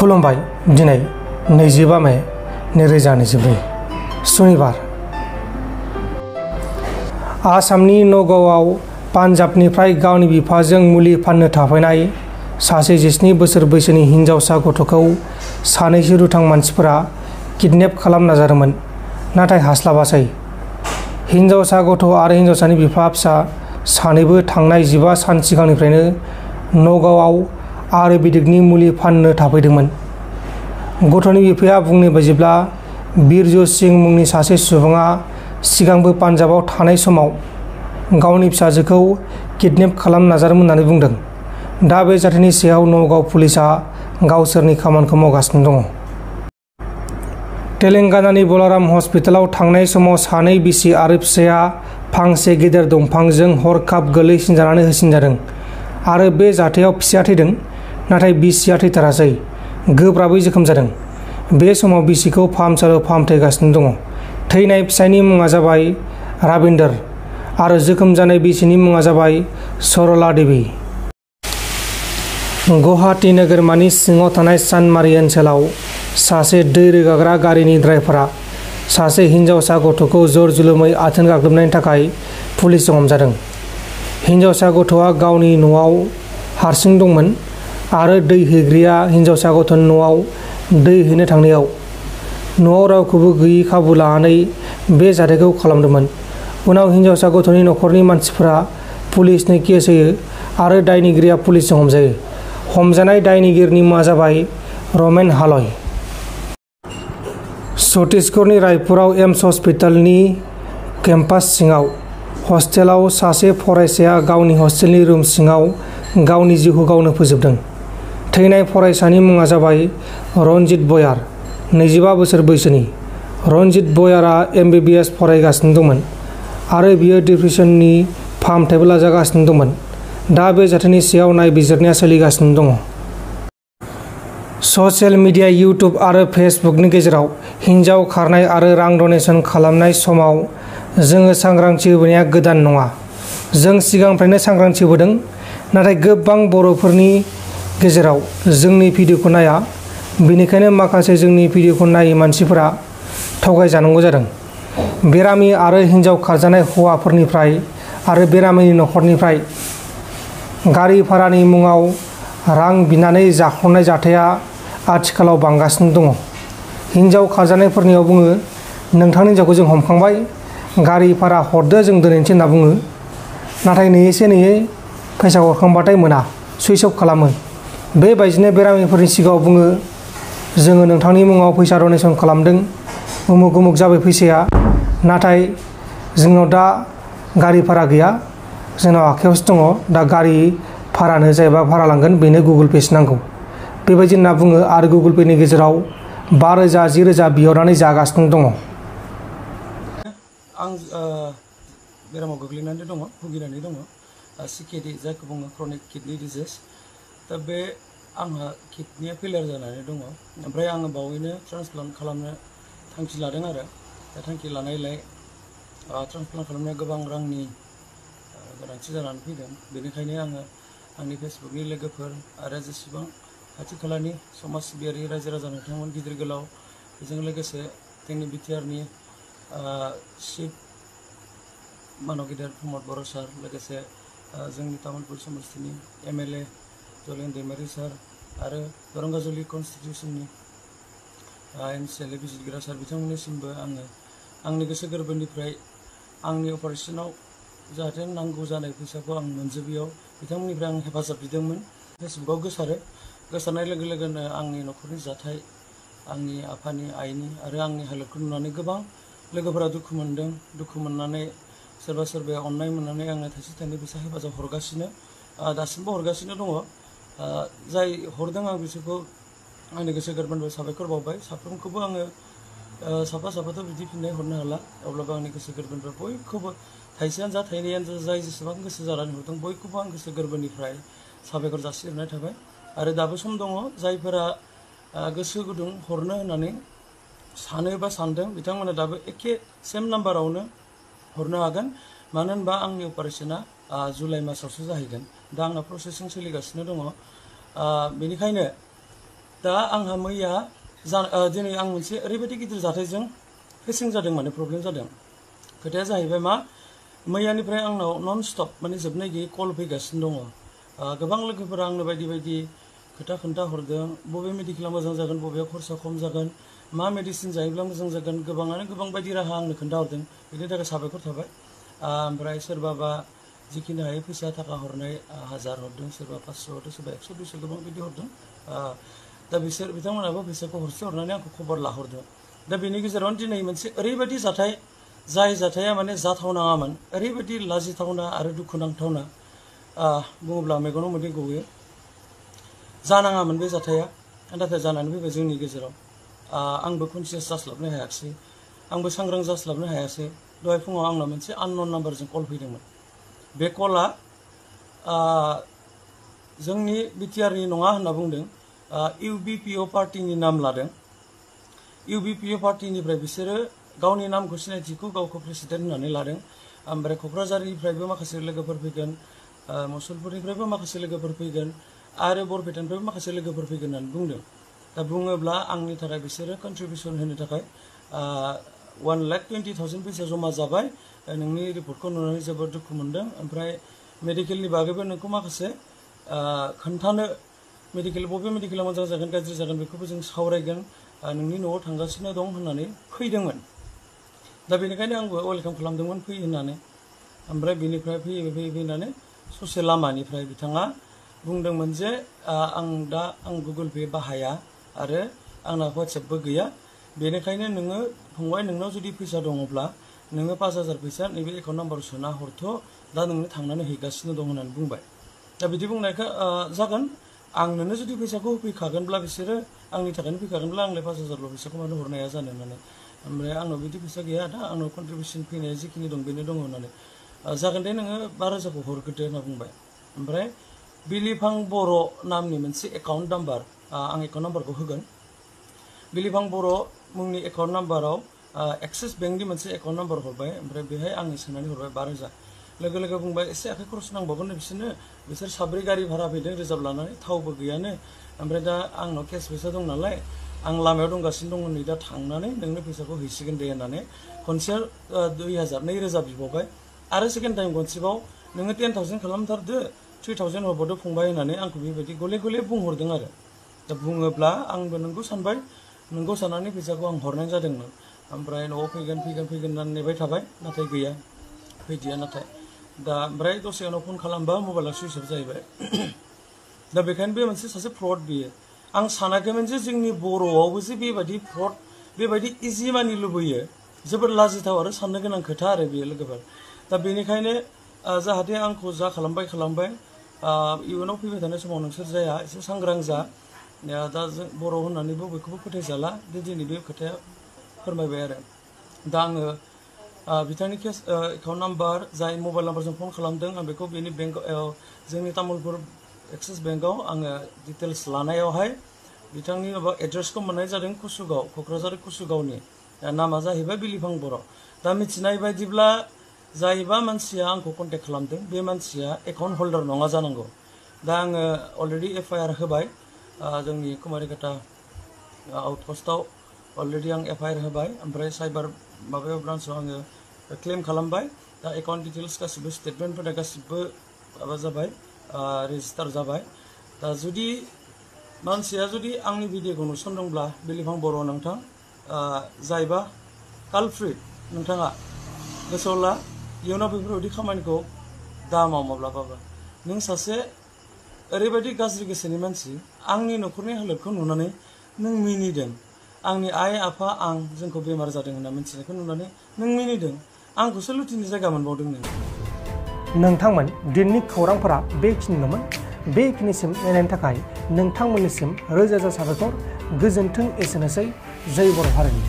खुलुमबाय। दिनै 25 मे 2024 सुनिबार। आसामनि नगावआव पान्जाबनिफ्राय गावनि बिफाजों मुलि फाननो थाफैनाय सासे 17 बोसोर बैसोनि हिनजावसा गथ'खौ सानैसो दुथां मानसिफोरा किडनेप खालामनो नाजादोंमोन, नाथाय हास्लाबासै। हिनजावसा गथ' आरो हिनजावसानि बिफा फिसा सानैबो थांनाय 15 सान सिगांनिफ्रायनो नगावआव आयुर्वेदिकनि मुलि फाननो थाफैदोंमोन। गथ'नि बिफाया बुंनाय बायदिब्ला, बिरजु सिंह मुंनि सासे सुबुङा सिगांबो पान्जाबाव थानाय समाव गावनि फिसाजोखौ किडनेप खालामनो नाजादोंमोन होननानै बुंदों। दा बे जाथायनि सायाव नगाव पुलिसआ गावसोरनि खामानिखौ मावगासिनो दङ। तेलेंगानानि बलाराम हस्पिटालाव थांनाय समाव सानै बिसि आरो फिसाया फांसे गेदेर दंफांजों हरखाब गोलैसिनजानानै होसिनजादों आरो बे जाथायाव फिसाया थैदों, नाथाय बिसिया थैथारासै, गोब्राबै जोखोम जादों। बे समाव बिसिखौ फाहामसालियाव फाहामथायगासिनो दङ। थैनाय फिसायनि मुङा जाबाय राबिन्दर आरो जोखोम जानाय बिसिनि मुङा जाबाय सरला देवी। गुवाहाटी नोगोरमानि सिङाव थानाय चान्दमारी ओनसोलाव सासे दै रोगाग्रा गारिनि ड्राइभारआ सासे हिनजावसा गथ'खौ जरजुलुमै आथोन गाग्लोबनायनि थाखाय पुलिसजों हमजादों। हिनजावसा गथ'आ गावनि न'आव हारसिं दंमोन आरो दै हैग्राया हिनजावसा गथ'नि न'आव दै हैनो थांनायाव न'आव रावखौबो गैयै खाबु लानानै बे जाथायखौ खालामदोंमोन। उनाव हिनजावसा गथ'नि नखरनि मानसिफोरा पुलिसनो केस होयो आरो दायनिगिरिया पुलिसजों हमजायो। हमजानाय दायनिगिरिनि मुङा जाबाय रमेन हालय। छत्तीसगढ़नि रायपुराव एम्स हस्पिटालनि केम्पास सिङाव हस्टेलाव सासे फरायसाया गावनि हस्टेलनि रुम सिङाव गावनि जिउखौ गावनो फोजोबदों। थैनाय फरायसानि मुङा जाबाय रनजित बयार, 25 बोसोर बैसोनि। रनजित बयारआ MBBS फरायगासिनो दंमोन आरो बियो डिप्रेसननि फाहामथायबो लाजागासिनो दंमोन। दा बे जाथायनि सायाव नायबिजिरनाया सोलिगासिनो दङ। ससियेल मिडिया इउट्युब आरो फेसबुकनि गेजेराव हिन्जाव खारनाय आरो रां डनेसन खालामनाय समाव जोङो सांग्रांथि होबोनाया गोदान नङा। जों सिगांनिफ्रायनो सांग्रांथि होबोदों, नाथाय गोबां बर'फोरनि गेजेराव जोंनि भिडिअखौ नाया। बेनिखायनो माखासे जोंनि भिडिअखौ नायै मानसिफोरा थगायजानांगौ जादों। बेरामि आरो हिन्जाव खारजानाय हौवाफोरनिफ्राय आरो बेरामिनि नखरनिफ्राय गारि भारानि मुङाव रां बिनानै जाख्ल'नाय जाथाया आथिखालाव बांगासिनो दङ। हिन्जाव खारजानायफोरनियाव बुङो, नोंथांनि हिन्जावखौ जों हमखांबाय, गारि भारा हरदो जों दोनहैनोसै होनना बुङो। नाथाय नेयै फैसा हरखांबाथाय मोना, सुइस अफ खालामो। बेबायदिनो बेरामिफोरनि सिगाङाव बुङो, जोङो नोंथांनि मुङाव फैसा डनेसन खालामदों, उमुक उमुक जाबाय फैसाया, नाथाय जोंनाव दा गारि भारा गैया, जोंनाव आखायावसो दङ, दा गारि भारानो जायबा भारा लांगोन बेनो गुगोल पेसो नांगौ, बेबायदि होनना बुङो आरो गुगोल पेनि गेजेराव 5,000 10,000 बिहरनानै जागासिनो दङ। आं बेरामाव गोग्लैनानै दङ, भुगिनानै दङ, CKD जायखौ बुङो क्रनिक किडनि डिजिज। दा बे आंहा किडनिया फेलियर जानानै दङ। ओमफ्राय आङो बावैनो ट्रान्सप्लान्ट खालामनो थांखि लादों आरो दा थांखि लानायलाय ट्रान्सप्लान्ट खालामनाया गोबां रांनि गोनांथि जानानै फैदों। बेनिखायनो आङो आंनि फेसबुकनि लोगोफोर आरो जेसेबां खाथि खालानि समाज सिबियारि रायजो राजा नोंथांमोन गिदिर गोलाव, बेजों लोगोसे जोंनि बिटिआरनि चिफ मानगिदिर प्रमद बर' सार, लोगोसे जोंनि तामुलपुर समस्तिनि MLA जलेन दैमारि सार आरो दरंगाजुलि कनस्टिटिउसननि MCLA बिजिरग्रा सार, बिथांमोननिसिमबो आङो आंनि गोसो गोरबोनिफ्राय आंनि अपारेशनाव जाहाथे नांगौ जानाय फैसाखौ आं मोनजोबैयाव बिथांमोननिफ्राय आं हेफाजाब बिदोंमोन। फेसबुकाव गोसारनाय लोगो लोगोनो आंनि न'खरनि जाथाय, आंनि आफानि आइनि आरो आंनि हालोदखौ नुनानै गोबां लोगोफोरा दुखु मोनदों। दुखु मोननानै सोरबा सोरबाया अननाय मोननानै आंनो थाइसे थाइनै फैसा हेफाजाब हरगासिनो, दासिमबो हरगासिनो दङ। जाय हरदों आं बिसोरखौ आंनि गोसो गोरबोनिफ्राय साबायखर बावबाय। साफ्रोमखौबो आङो साफाथ' बिदि फिननाय हरनो हाला, अब्लाबो आंनि गोसो गोरबोनिफ्राय बयखौबो थाइसेयानो जा थाइनैयानो जा जाय जेसेबां गोसो जानानै हरदों बयखौबो आं गोसो गोरबोनिफ्राय साबायखर जासिहरनाय थाबाय। आरो दाबो सम दङ, जायफोरा गोसो गुदुं हरनो होननानै सानो बा सानदों बिथांमोना दाबो एखे सेम नाम्बारावनो हरनो हागोन। मानो होनबा आंनि अपारेशना जुलाइ मासावसो जाहैगोन। दा आंना प्रसेसिं सोलिगासिनो दङ। बेनिखायनो दा आंहा मैया दिनै आं मोनसे ओरैबायदि गिदिर जाथायजों फेसिं जादों माने प्रब्लेम जादों खोथाया जाहैबाय मा मैयानिफ्राय आंनाव नन स्टप माने जोबनाय गैयै कल फैगासिनो दङ गोबां लोगोफोरा आंनो बायदि बायदि खोथा खोन्था हरदों बबे मेडिकेला मोजां जागोन बबेयाव खरसा खम जागोन मा मेडिसिन जायोब्ला मोजां जागोन गोबाङानो गोबां बायदि राहा आंनो खोन्था हरदों बेनि थाखाय साबायखर थाबाय ओमफ्राय सोरबाबा जिखिनि हायो फैसा थाखा हरनाय 1000 हरदों सोरबा 500 हरदों सोरबा 100 200 गोबां बिदि हरदों दा बिथांमोनाबो फैसाखौ हरसे हरनानै आंखौ खबर लाहरदों दा बेनि गेजेरावनो दिनै मोनसे ओरैबायदि जाथाय जाय जाथाया माने जाथावनाङामोन ओरैबायदि लाजिथावना आरो दुखुनांथावना बुङोब्ला मेगनाव मोदै गयो जानाङामोन बे जाथाया नाथाय जानानै फैबाय जोंनि गेजेराव आंबो कनसियास जास्लाबनो हायाखिसै आंबो सांग्रां जास्लाबनो हायासै दहाय फुङाव आंनाव मोनसे आननन नाम्बारजों कल फैदोंमोन बे कलआ जोंनि बिटिआरनि नङा होनना बुंदों इउबिपिअ पार्टिनि नाम लादों इउबिपिअ पार्टिनिफ्राय बिसोरो गावनि नामखौ सिनायथिखौ गावखौ प्रेसिडेन्ट होननानै लादों ओमफ्राय क'क्राझारनिफ्रायबो माखासे लोगोफोर फैगोन मुसलपुरनिफ्रायबो माखासे लोगोफोर फैगोन आरो बरपेटानिफ्रायबो माखासे लोगोफोर फैगोन होननानै बुंदों दा बुङोब्ला आंनि थाखाय बिसोरो कन्ट्रिबिउसन होनो थाखाय 1,20,000 फैसा जमा जाबाय नोंनि रिपर्टखौ नुनानै जोबोद दुखु मोनदों ओमफ्राय मेडिकेलनि बागैबो नोंखौ माखासे खोन्थानो मेडिकेल बबे मेडिकेला मोजां जागोन गाज्रि जागोन बेखौबो जों सावरायगोन नोंनि न'आव थांगासिनो दं होननानै फैदोंमोन दा बेनिखायनो आंबो वेलकाम खालामदोंमोन फै होननानै ओमफ्राय बेनिफ्राय फैनानै ससे लामानिफ्राय बिथाङा बुंदोंमोन जे आं गुगोल पे बाहाया आरो आंना WhatsAppबो गैया बेनिखायनो नोङो फंबाय नोंनाव जुदि फैसा दङब्ला नोङो 5000 फैसा नैबे एकाउन्ट नाम्बाराव सोना हरथ' दा नोंनो थांनानै हैगासिनो दं होननानै बुंबाय दा बिदि बुंनायखौ जागोन आं नोंनो जुदि फैसाखौ होफैखागोनब्ला बिसोरो आंनि थाखायनो फैखागोनब्ला आंलाय 5000ल' फैसाखौ मानो हरनो हाया जानो होननानै ओमफ्राय आंनाव बिदि फैसा गैया दा आंनाव कन्ट्रिबिउसन फैनाया जिखिनि दं बेनो दङ होननानै जागोन दे नोङो 5000खौ हरग्रोदो होनना बुंबाय ओमफ्राय बिलिफां बर' नामनि मोनसे एकाउन्ट नाम्बार आं एकाउन्ट नाम्बारखौ होगोन बिलिफां बर' मुंनि एकाउन्ट नाम्बाराव एक्सिस बेंकनि मोनसे एकाउन्ट नाम्बार हरबाय ओमफ्राय बेहाय आङो सोनानै हरबाय 5000 लोगो लोगो बुंबाय एसे आखाइ खरस नांबावगोन बिसोर साब्रै गारि भारा फैदों रिजार्भ लानानै थावबो गैयानो ओमफ्राय दा आंनाव केस फैसा दं नालाय आं लामायाव दंगासिनो दङ नै दा थांनानै नोंनो फैसाखौ हैसिगोन दे होननानै खनसे 2000 बिबावबाय आरो सेकेन्ड टाइम खनसेबाव नोङो 10,000 खालामथारदो 3,000 हरबावदो फंबाय होननानै आंखौ बेबायदि गले गले बुंहरदों आरो दा बुङोब्ला आंबो नोंगौ सानबाय नोंगौ साननानै फैसाखौ आं हरनाय जादोंमोन ओमफ्राय न'आव फैगोन होननानै नेबाय थाबाय नाथाय गैया फैदिया नाथाय दा ओमफ्राय दसे उनाव फन खालामबा मबाइला सुइच अफ जाहैबाय दा बेखायनो बे मोनसे सासे फ्रड बियो आं सानाखैमोन जे जोंनि बर'आवबो जे बेबायदि फ्रड बेबायदि इजि मानि लुबैयो जोबोद लाजिथाव आरो साननो गोनां खोथा आरो बेयो लोगोफोर दा बेनिखायनो जाहाथे आंखौ जा खालामबाय इयुनाव फैबाय थानाय समाव नोंसोर जाया एसे सांग्रां जा दा जों बर' होननानैबो बयखौबो फोथायजाला दिनै बे खोथाया फोरमायबाय आरो दा आङो बिथांनि एकाउन्ट नाम्बार जाय मबाइल नाम्बारजों फन खालामदों आं बेखौ बेनि बेंकआव जोंनि तामुलपुर एक्सिस बेंकआव आङो डिटेल्स लानायावहाय बिथांनि एड्रेसखौ मोननाय जादों कुसुगाव क'क्राझार कुसुगावनि नामा जाहैबाय बिलिफां बर' दा मिथिनाय बायदिब्ला जायबा मानसिया आंखौ कन्टेक्ट खालामदों बे मानसिया एकाउन्ट हल्डार नङा जानांगौ दा आङो अलरेडि FIR होबाय जोंनि कुमारिकाटा आउटपस्टआव अलरेडि आं FIR होबाय ओमफ्राय साइबार माबायाव ब्रान्सआव आङो क्लेम खालामबाय दा एकाउन्ट डिटेल्स गासिबो स्टेटमेन्टफोरा गासिबो माबा जाबाय रेजिस्टार जाबाय दा जुदि मानसिया आंनि भिडिअखौ नुसनदोंब्ला बिलिफां बर' नोंथां जायबा कालप्रिट नोंथाङा गोसोआव ला इयुनाव बेफोरबायदि खामानिखौ दा माव माब्लाबाबो नों सासे ओरैबायदि गाज्रि गोसोनि मानसि आंनि न'खरनि हालोदखौ नुनानै नों मिनिदों आंनि आइ आफा आं जोंखौ बेमार जादों होनना मिथिनायखौ नुनानै नों मिनिदों आंखौसो लुथिनो जायगा मोनबावदों नोंथांमोन दिनैनि खौरांफोरा बेखिनिल'मोन बेखिनिसिम नायनायनि थाखाय नोंथांमोननिसिम रोजा रोजा साबायखर गोजोन्थों एसेनोसै जय बर' हारिनि